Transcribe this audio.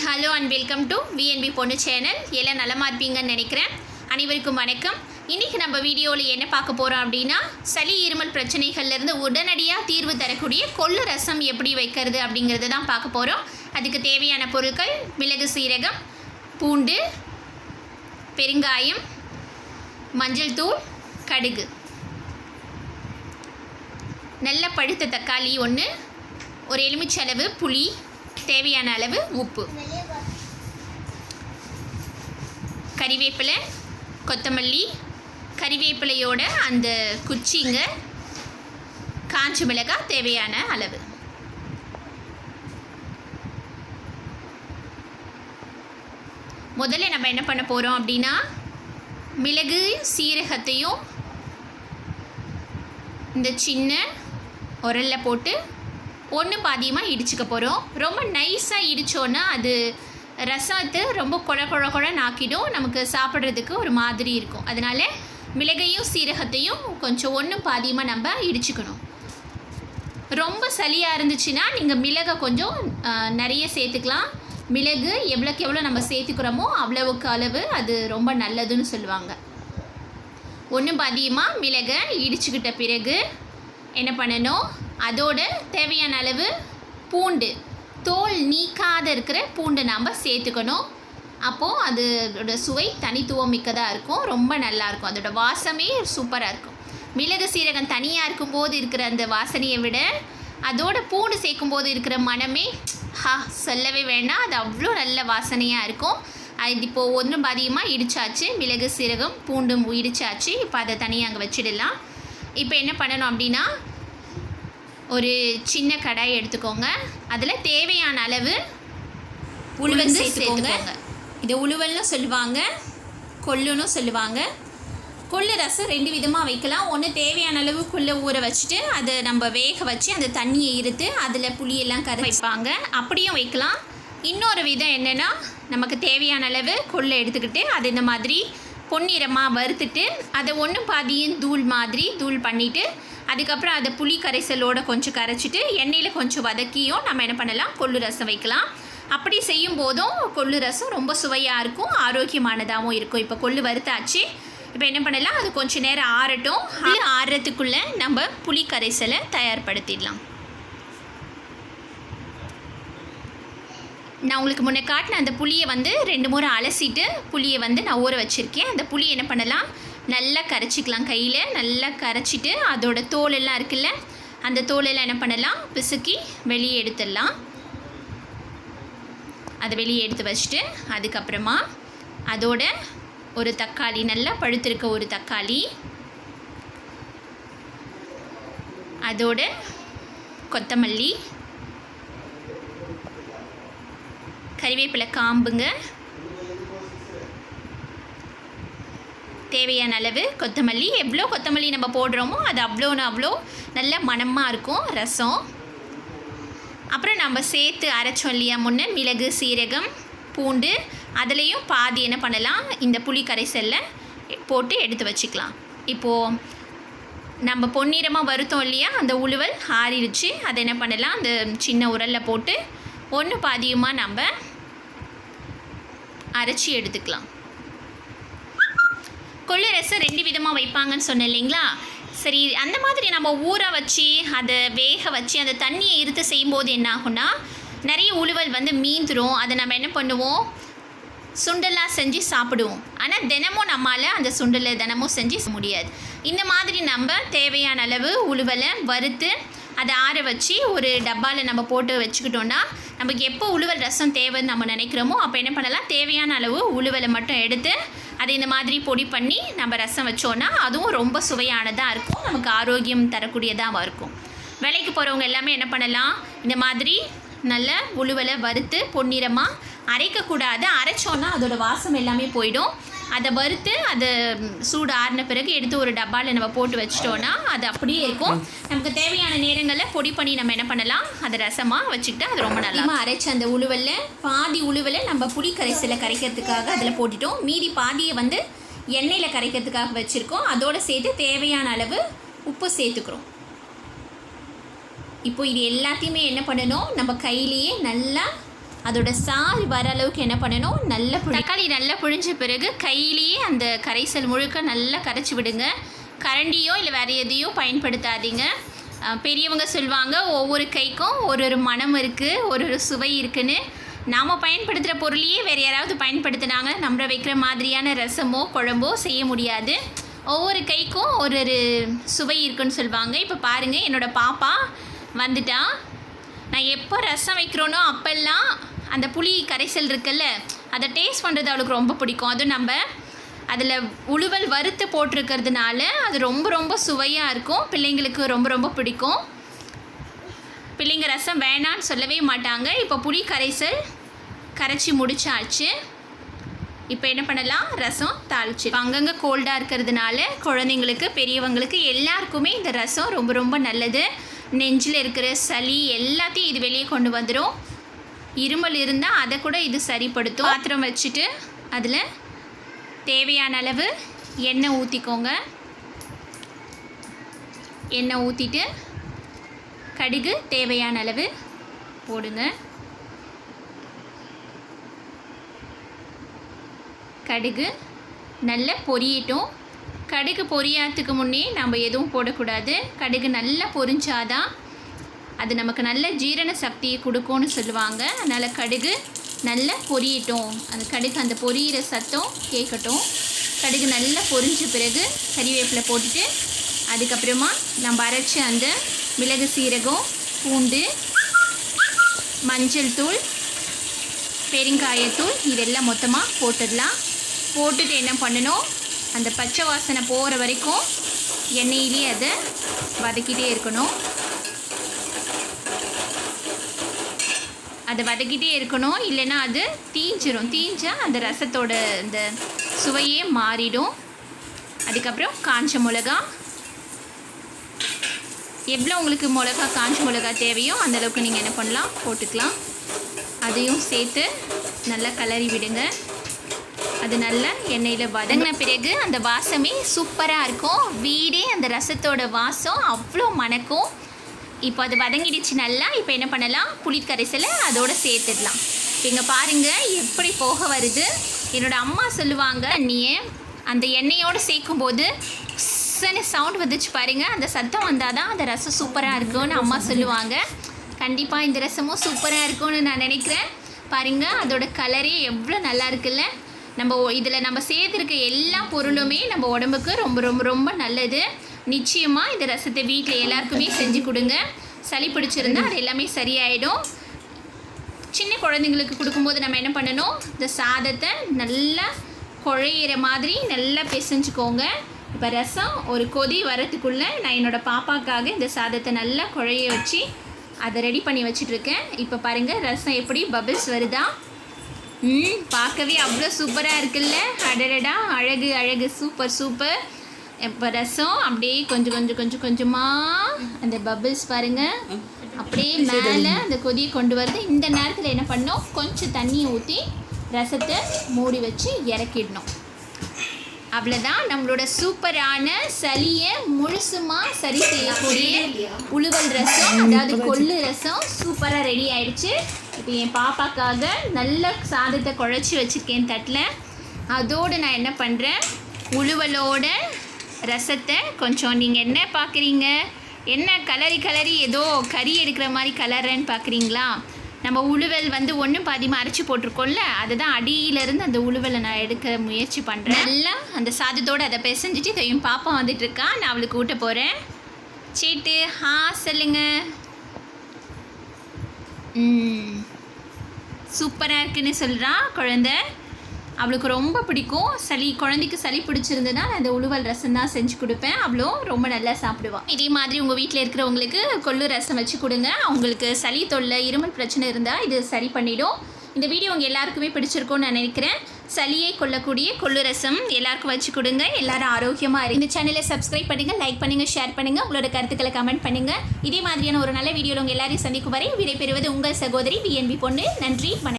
Hello and welcome to VNB பொண்ணு channel. எல்லாம் நலமாக இருப்பீங்கன்னு நினைக்கிறேன். அனைவருக்கும் வணக்கம். இன்றைக்கி நம்ம வீடியோவில் என்ன பார்க்க போகிறோம் அப்படின்னா, சளி இருமல் பிரச்சனைகள்லேருந்து உடனடியாக தீர்வு தரக்கூடிய கொள்ளு ரசம் எப்படி வைக்கிறது அப்படிங்கிறது தான் பார்க்க போகிறோம். அதுக்கு தேவையான பொருட்கள்: மிளகு, சீரகம், பூண்டு, பெருங்காயம், மஞ்சள் தூள், கடுகு, நல்ல பழுத்த தக்காளி ஒன்று, ஒரு எலுமிச்சளவு புளி, தேவையான அளவு உப்பு, கறிவேப்பிலை, கொத்தமல்லி, கறிவேப்பிலையோட அந்த குச்சிங்க, காஞ்ச மிளகாய் தேவையான அளவு. முதல்ல நம்ம என்ன பண்ண போகிறோம் அப்படின்னா, மிளகு சீரகத்தையும் இந்த சின்ன உரலில் போட்டு ஒன்று பாதியமாக இடிச்சுக்க போகிறோம். ரொம்ப நைஸாக இடித்தோன்னா அது ரசத்தை ரொம்ப குழன்னு ஆக்கிடும், நமக்கு சாப்பிட்றதுக்கு ஒரு மாதிரி இருக்கும். அதனால் மிளகையும் சீரகத்தையும் கொஞ்சம் ஒன்று பாதியமாக நம்ம இடிச்சுக்கணும். ரொம்ப சளியாக இருந்துச்சுன்னா நீங்கள் மிளகை கொஞ்சம் நிறைய சேர்த்துக்கலாம். மிளகு எவ்வளோக்கு எவ்வளோ நம்ம சேர்த்துக்கிறோமோ அவ்வளவுக்கு அளவு அது ரொம்ப நல்லதுன்னு சொல்லுவாங்க. ஒன்று பாதியமாக மிளகை இடிச்சுக்கிட்ட பிறகு என்ன பண்ணணும், அதோட தேவையான அளவு பூண்டு, தோல் நீக்காத இருக்கிற பூண்டை நாம் சேர்த்துக்கணும். அப்போது அதோட சுவை தனித்துவம் மிக்கதாக இருக்கும், ரொம்ப நல்லாயிருக்கும். அதோட வாசமே சூப்பராக இருக்கும். மிளகு சீரகம் தனியாக இருக்கும்போது இருக்கிற அந்த வாசனையை விட அதோட பூண்டு சேர்க்கும்போது இருக்கிற மனமே சொல்லவே வேண்டாம், அது அவ்வளோ நல்ல வாசனையாக இருக்கும். அது இப்போது ஒன்றும் பாதியமாக இடித்தாச்சு, மிளகு சீரகம் பூண்டும் இடித்தாச்சு. இப்போ அதை தனியாக அங்கே வச்சிடலாம். இப்போ என்ன பண்ணணும் அப்படின்னா, ஒரு சின்ன கடாய் எடுத்துக்கோங்க. அதில் தேவையான அளவு உளுவல் சேர்த்துக்கோங்க. இதை உளுவல்னு சொல்லுவாங்க, கொள்ளுன்னு சொல்லுவாங்க. கொள்ளு ரசம் ரெண்டு விதமாக வைக்கலாம். ஒன்று தேவையான அளவு கொள்ளை ஊற வச்சுட்டு அதை நம்ம வேக வச்சு அந்த தண்ணியை இருத்து அதில் புளியெல்லாம் வைப்பாங்க, அப்படியும் வைக்கலாம். இன்னொரு விதம் என்னென்னா, நமக்கு தேவையான அளவு கொள்ளை எடுத்துக்கிட்டு அதை இந்த மாதிரி பொன்னிறமாக வறுத்துட்டு அதை ஒன்று பாதியும் தூள் பண்ணிவிட்டு அதுக்கப்புறம் அதை புளி கரைசலோடு கொஞ்சம் கரைச்சிட்டு எண்ணெயில் கொஞ்சம் வதக்கியும் நம்ம என்ன பண்ணலாம், கொள்ளு ரசம் வைக்கலாம். அப்படி செய்யும் போதும் கொள்ளு ரசம் ரொம்ப சுவையாக இருக்கும், ஆரோக்கியமானதாகவும் இருக்கும். இப்போ கொள்ளு வறுத்தாச்சு. இப்போ என்ன பண்ணலாம், அது கொஞ்சம் நேரம் ஆறட்டும். ஆறுறதுக்குள்ளே நம்ம புளி கரைசலை தயார்படுத்திடலாம். நான் உங்களுக்கு முன்னே காட்டின அந்த புளியை 2 முறை அலசிட்டு புளியை நான் ஊற வச்சுருக்கேன். அந்த புளியை என்ன பண்ணலாம், நல்லா கரைச்சிக்கலாம். கையில் நல்லா கரைச்சிட்டு அதோட தோலெல்லாம் இருக்குல்ல, அந்த தோலெல்லாம் என்ன பண்ணலாம், பிசுக்கி வெளியே எடுத்துடலாம். அதை வெளியே எடுத்து வச்சுட்டு அதுக்கப்புறமா அதோட ஒரு தக்காளி, நல்லா பழுத்திருக்க ஒரு தக்காளி, அதோட கொத்தமல்லி, கறிவேப்பிலை காம்புங்க, தேவையான அளவு கொத்தமல்லி. எவ்வளோ கொத்தமல்லி நம்ம போடுறோமோ அது அவ்வளோ நல்ல மணமாக இருக்கும் ரசம். அப்புறம் நம்ம சேர்த்து அரைச்சோம் இல்லையா முன்னே, மிளகு சீரகம் பூண்டு, அதுலேயும் பாதி என்ன பண்ணலாம், இந்த புளி கரைசலில் போட்டு எடுத்து வச்சுக்கலாம். இப்போது நம்ம பொன்னிறமாக வருத்தோம் இல்லையா, அந்த உளுவல் ஆறிடுச்சு. அதை என்ன பண்ணலாம், அந்த சின்ன உரலில் போட்டு ஒன்று பாதியுமாக நம்ம அரைச்சி எடுத்துக்கலாம். கொள்ளு ரசம் 2 விதமாக வைப்பாங்கன்னு சொன்னேன் இல்லைங்களா. சரி, அந்த மாதிரி நம்ம ஊற வச்சு அதை வேக வச்சு அந்த தண்ணியை இருத்து செய்யும்போது என்ன ஆகும்னா, நிறைய உளுவல் மீந்துடும். அதை நம்ம என்ன பண்ணுவோம், சுண்டலாக செஞ்சு சாப்பிடுவோம். ஆனால் தினமும் நம்மளால் அந்த சுண்டலை தினமும் செஞ்சு முடியாது. இந்த மாதிரி நம்ம தேவையான அளவு உளுவலை வறுத்து அதை ஆற வச்சு ஒரு டப்பாவில் நம்ம போட்டு வச்சுக்கிட்டோன்னா, நமக்கு எப்போ உளுவல் ரசம் தேவைன்னு நம்ம நினைக்கிறோமோ அப்போ என்ன பண்ணலாம், தேவையான அளவு உளுவலை மட்டும் எடுத்து அதை இந்த மாதிரி பொடி பண்ணி நம்ம ரசம் வச்சோன்னா அதுவும் ரொம்ப சுவையானதாக இருக்கும், நமக்கு ஆரோக்கியம் தரக்கூடியதாக இருக்கும். வேலைக்கு போகிறவங்க எல்லாமே என்ன பண்ணலாம், இந்த மாதிரி நல்ல உளுவலை வறுத்து பொன்னிறமாக அரைக்கக்கூடாது, அரைச்சோன்னா அதோட வாசம் எல்லாமே போயிடும். அதை வறுத்து அதை சூடு ஆறின பிறகு எடுத்து ஒரு டப்பாவில் நம்ம போட்டு வச்சிட்டோன்னா அது அப்படியே இருக்கும். நமக்கு தேவையான நேரங்களில் பொடி பண்ணி நம்ம என்ன பண்ணலாம், அதை ரசமாக வச்சுக்கிட்டு அது ரொம்ப நல்லா அரைச்ச அந்த உளுவலில் பாதி உளுவலை நம்ம புளி கரைசலை கரைக்கிறதுக்காக அதில் போட்டுட்டோம். மீதி பாதியை எண்ணெயில் கரைக்கிறதுக்காக வச்சுருக்கோம். அதோடு சேர்த்து தேவையான அளவு உப்பு சேர்த்துக்கிறோம். இப்போ இது எல்லாத்தையுமே என்ன பண்ணணும், நம்ம கையிலேயே நல்லா அதோட சாறு வர அளவுக்கு என்ன பண்ணணும், நல்லா தக்காளி நல்லா புழிஞ்ச பிறகு கையிலேயே அந்த கரைசல் முழுக்க நல்லா கரைச்சி விடுங்க. கரண்டியோ இல்லை வேறு எதையோ பயன்படுத்தாதீங்க. பெரியவங்க சொல்லுவாங்க ஒவ்வொரு கைக்கும் ஒரு ஒரு மனம் இருக்குது, ஒரு ஒரு சுவை இருக்குன்னு. நாம் பயன்படுத்துகிற பொருளையே வேறு யாராவது பயன்படுத்தினாங்க நம்ம வைக்கிற மாதிரியான ரசமோ குழம்போ செய்ய முடியாது. ஒவ்வொரு கைக்கும் ஒரு ஒரு சுவை இருக்குன்னு சொல்லுவாங்க. இப்போ பாருங்கள், என்னோடய பாப்பா வந்துட்டா. நான் எப்போ ரசம் வைக்கிறோனோ அப்போல்லாம் அந்த புளி கரைசல் இருக்குல்ல, அதை டேஸ்ட் பண்ணுறது அவளுக்கு ரொம்ப பிடிக்கும். அதுவும் நம்ம அதில் உழுவல் வறுத்து போட்டிருக்கிறதுனால அது ரொம்ப ரொம்ப சுவையாக இருக்கும். பிள்ளைங்களுக்கு ரொம்ப ரொம்ப பிடிக்கும். பிள்ளைங்க ரசம் வேணான்னு சொல்லவே மாட்டாங்க. இப்போ புளி கரைசல் கரைச்சி முடிச்சாச்சு. இப்போ என்ன பண்ணலாம், ரசம் தாளிச்சு. அங்கங்கே கோல்டாக இருக்கிறதுனால குழந்தைங்களுக்கு பெரியவங்களுக்கு எல்லாருக்குமே இந்த ரசம் ரொம்ப ரொம்ப நல்லது. நெஞ்சில் இருக்கிற சளி எல்லாத்தையும் இது வெளியே கொண்டு வந்துடும். இருமல் இருந்தால் அதை கூட இது சரிப்படுத்தும். பாத்திரம் வச்சுட்டு அதில் தேவையான அளவு எண்ணெய் ஊற்றிக்கோங்க. எண்ணெய் ஊற்றிட்டு கடுகு தேவையான அளவு போடுங்க. கடுகு நல்லா பொரியட்டும். கடுகு பொரியாததுக்கு முன்னே நம்ம எதுவும் போடக்கூடாது. கடுகு நல்லா பொரிஞ்சாதான் அது நமக்கு நல்ல ஜீரண சக்தியை கொடுக்கும்னு சொல்லுவாங்க. அதனால் கடுகு நல்லா பொரியட்டும். அந்த கடுகு அந்த பொரியிற சத்தம் கேட்கட்டும். கடுகு நல்லா பொரிஞ்ச பிறகு கறிவேப்பிலை போட்டுட்டு அதுக்கப்புறமா நம்ம அரைச்ச அந்த மிளகு, சீரகம், பூண்டு, மஞ்சள் தூள், பெருங்காயத்தூள் இதெல்லாம் மொத்தமாக போட்டுடலாம். போட்டுட்டு என்ன பண்ணணும், அந்த பச்சை வாசனை போகிற வரைக்கும் எண்ணெயிலே அதை வதக்கிட்டே இருக்கணும். அதை வதக்கிட்டே இருக்கணும், இல்லைன்னா அது தீஞ்சிரும். தீஞ்சால் அந்த ரசத்தோட இந்த சுவையே மாறிடும். அதுக்கப்புறம் காஞ்ச மிளகா, எவ்வளோ உங்களுக்கு மிளகா காஞ்ச மிளகா தேவையோ அந்தளவுக்கு நீங்கள் என்ன பண்ணலாம், போட்டுக்கலாம். அதையும் சேர்த்து நல்லா கிளறி விடுங்க. அது நல்லா எண்ணெயில் வதங்கின பிறகு அந்த வாசமே சூப்பராக இருக்கும். வீடே அந்த ரசத்தோட வாசம் அவ்வளோ மணக்கும். இப்போ அது வதங்கிடுச்சு நல்லா. இப்போ என்ன பண்ணலாம், புளிக்கரைசலை அதோடு சேர்த்துடலாம். இப்போ இங்கே பாருங்கள் எப்படி போக வருது. என்னோடய அம்மா சொல்லுவாங்க, நீ அந்த எண்ணெயோடு சேர்க்கும்போது சவுண்ட் வந்துச்சு பாருங்கள், அந்த சத்தம் வந்தால் தான் அந்த ரசம் சூப்பராக இருக்கும்னு அம்மா சொல்லுவாங்க. கண்டிப்பாக இந்த ரசமும் சூப்பராக இருக்கும்னு நான் நினைக்கிறேன். பாருங்கள் அதோட கலரே எவ்வளோ நல்லா இருக்குல்ல. நம்ம இதில் நம்ம சேர்த்துருக்க எல்லா பொருளுமே நம்ம உடம்புக்கு ரொம்ப ரொம்ப ரொம்ப நல்லது. நிச்சயமாக இந்த ரசத்தை வீட்டில் எல்லாருக்குமே செஞ்சு கொடுங்க. சளி பிடிச்சிருந்தா அது எல்லாமே சரியாயிடும். சின்ன குழந்தைங்களுக்கு கொடுக்கும்போது நம்ம என்ன பண்ணணும், இந்த சாதத்தை நல்லா குழையிற மாதிரி நல்லா பிசைஞ்சுக்கோங்க. இப்போ ரசம் ஒரு கொதி வரத்துக்குள்ளே நான் என்னோடய பாப்பாக்காக இந்த சாதத்தை நல்லா குழைய வச்சு அதை ரெடி பண்ணி வச்சிட்ருக்கேன். இப்போ பாருங்கள் ரசம் எப்படி பபிள்ஸ் வருதா. பார்க்கவே அவ்வளோ சூப்பராக இருக்குல்ல. அடடடா, அழகு அழகு, சூப்பர் சூப்பர். இப்போ ரசம் அப்படியே கொஞ்சமாக அந்த பபிள்ஸ் பாருங்கள் அப்படியே மேலே அந்த கொதியை கொண்டு வருது. இந்த நேரத்தில் என்ன பண்ணணும், கொஞ்சம் தண்ணியை ஊற்றி ரசத்தை மூடி வச்சு இறக்கிடணும். அவ்வளோதான், நம்மளோட சூப்பரான சளியை முழுசுமாக சரி செய்யக்கூடிய உழுவல் ரசம், அதாவது கொள்ளு ரசம் சூப்பராக ரெடி ஆயிடுச்சு. இப்போ என் பாப்பாக்காக நல்ல சாதத்தை குழச்சி வச்சுருக்கேன் தட்டில். அதோடு நான் என்ன பண்ணுறேன், உழுவலோட ரசத்தை கொஞ்சம், நீங்கள் என்ன பார்க்குறீங்க, என்ன கலரி ஏதோ கறி எடுக்கிற மாதிரி கலர்றேன்னு பார்க்குறீங்களா? நம்ம உழுவல் வந்து ஒன்று பாதிமாக அரைச்சி போட்டிருக்கோம்ல, அதுதான் அடியிலேருந்து அந்த உழுவலை நான் எடுக்க முயற்சி பண்ணுறேன். நல்லா அந்த சாதத்தோடு அதை பிசைஞ்சிட்டு இதையும் பாப்பா வந்துட்டுருக்கா, நான் அவளுக்கு ஊட்ட போகிறேன். சேட்டு சொல்லுங்க. சூப்பராக இருக்குன்னு சொல்கிறா குழந்தை. அவளுக்கு ரொம்ப பிடிக்கும். குழந்தைக்கு சளி பிடிச்சிருந்ததுன்னா அந்த உழுவல் ரசம் தான் செஞ்சு கொடுப்பேன். அவளும் ரொம்ப நல்லா சாப்பிடுவாள். இதே மாதிரி உங்கள் வீட்டில் இருக்கிறவங்களுக்கு கொள்ளு ரசம் வச்சு கொடுங்க. அவங்களுக்கு சளி தொல்லை, இருமல் பிரச்சனை இருந்தால் இது சரி பண்ணிடும். இந்த வீடியோ உங்கள் எல்லாருக்குமே பிடிச்சிருக்கும்னு நான் நினைக்கிறேன். சளியை கொள்ளக்கூடிய கொள்ளு ரசம் எல்லாருக்கும் வச்சு கொடுங்க. எல்லாரும் ஆரோக்கியமாக இருக்கு. இந்த சேனலை சப்ஸ்கிரைப் பண்ணுங்கள், லைக் பண்ணுங்கள், ஷேர் பண்ணுங்கள், உங்களோட கருத்துக்களை கமெண்ட் பண்ணுங்கள். இதே மாதிரியான ஒரு நல்ல வீடியோவில் உங்கள் எல்லாரையும் சந்திக்கும் வரை விடைபெறுவது உங்கள் சகோதரி BNB பொண்ணு. நன்றி, வணக்கம்.